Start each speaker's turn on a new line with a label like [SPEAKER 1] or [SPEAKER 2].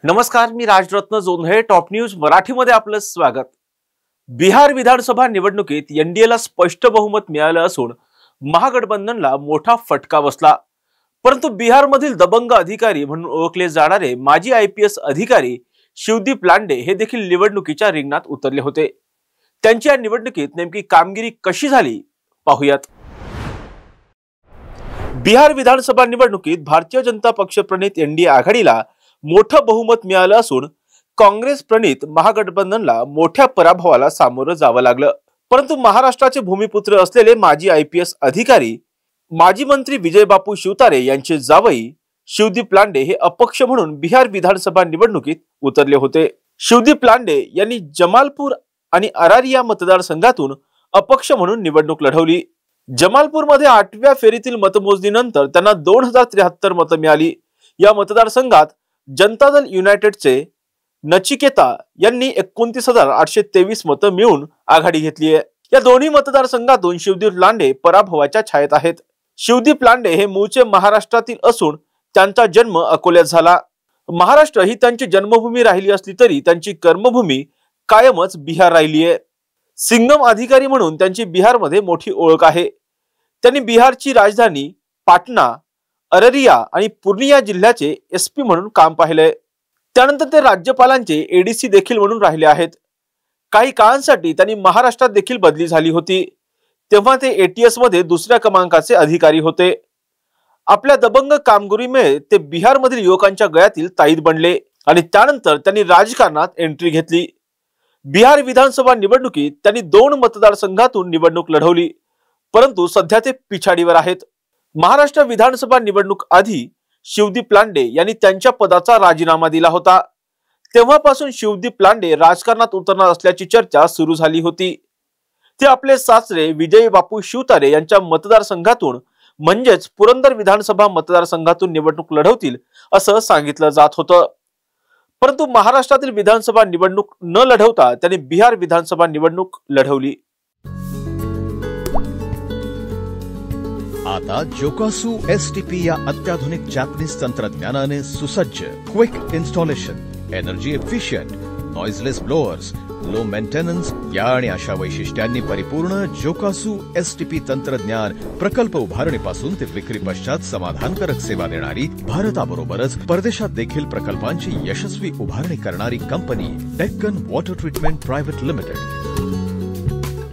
[SPEAKER 1] नमस्कार, मी Rajratna Jondhale. Top news मराठीमध्ये आपलं स्वागत. बिहार विधानसभा निवडणुकीत एनडीएला स्पष्ट बहुमत मिळालं असून महागठबंधनला मोठा फटका बसला. परंतु बिहारमधील दबंग अधिकारी म्हणून ओळखले जाणारे माजी आयपीएस अधिकारी शिवदीप लांडे हे देखील निवडणुकीच्या रिंगणात उतरले होते. त्यांची या निवडणुकीत नेमकी कामगिरी कशी झाली पाहूयात. बिहार विधानसभा निवडणुकीत भारतीय जनता पक्ष प्रणित एनडीए आघाडीला मोठं बहुमत मिळालं असून काँग्रेस प्रणित महागठबंधनला मोठ्या पराभवाला सामोरं जावं लागलं. परंतु महाराष्ट्राचे भूमिपुत्र असलेले माजी आयपीएस अधिकारी माजी मंत्री विजय बापू शिवतारे यांचे जावई शिवदीप लांडे हे अपक्ष म्हणून बिहार विधानसभा निवडणुकीत उतरले होते. शिवदीप लांडे यांनी जमालपूर आणि अरारिया मतदारसंघातून अपक्ष म्हणून निवडणूक लढवली. जमालपूरमध्ये 8व्या फेरीतील मतमोजणीनंतर त्यांना 2073 मतं मिळाली. या मतदारसंघात जनता दल युनायटेडचे नचिकेता यांनी 29,823 मतं मिळून आघाडी घेतली आहे. या दोन्ही मतदारसंघातून शिवदीप लांडे पराभवाच्या छायेत आहेत. शिवदीप लांडे हे मूळचे महाराष्ट्रातील असून त्यांचा जन्म अकोल्यात झाला. महाराष्ट्र ही त्यांची जन्मभूमी राहिली असली तरी त्यांची कर्मभूमी कायमच बिहार राहिली आहे. सिंगम अधिकारी म्हणून त्यांची बिहारमध्ये मोठी ओळख आहे. त्यांनी बिहारची राजधानी पाटणा, अररिया आणि पूर्णिया जिल्ह्याचे एसपी म्हणून काम पाहिलंय. त्यानंतर ते राज्यपालांचे एडीसी देखील म्हणून राहिले आहेत. काही काळांसाठी त्यांनी महाराष्ट्रात देखील बदली झाली होती. तेव्हा ते एटीएस मध्ये दुसऱ्या क्रमांकाचे अधिकारी होते. आपल्या दबंग कामगिरीमुळे ते बिहारमधील युवकांच्या गळ्यातील ताईत बनले आणि त्यानंतर त्यांनी राजकारणात एंट्री घेतली. बिहार विधानसभा निवडणुकीत त्यांनी 2 मतदारसंघातून निवडणूक लढवली, परंतु सध्या ते पिछाडीवर आहेत. महाराष्ट्र विधानसभा निवडणूक आधी शिवदीप लांडे यांनी त्यांच्या पदाचा राजीनामा दिला होता. तेव्हापासून शिवदीप लांडे राजकारणात उतरणार असल्याची चर्चा सुरू झाली होती. ते आपले सासरे विजय बापू शिवतारे यांच्या मतदारसंघातून म्हणजेच पुरंदर विधानसभा मतदारसंघातून निवडणूक लढवतील असं सांगितलं जात होतं. परंतु महाराष्ट्रातील विधानसभा निवडणूक न लढवता त्यांनी बिहार विधानसभा निवडणूक लढवली.
[SPEAKER 2] आता जोकासू एसटीपी या अत्याधुनिक जॅपनीज तंत्रज्ञानाने सुसज्ज, quick installation, energy efficient, noiseless blowers, low maintenance या आणि अशा वैशिष्ट्यांनी परिपूर्ण जोकासू एसटीपी तंत्रज्ञान प्रकल्प उभारणीपासून ते विक्री पश्चात समाधानकारक सेवा देणारी, भारताबरोबरच परदेशात देखील प्रकल्पांची यशस्वी उभारणी करणारी company Deccan water treatment private limited.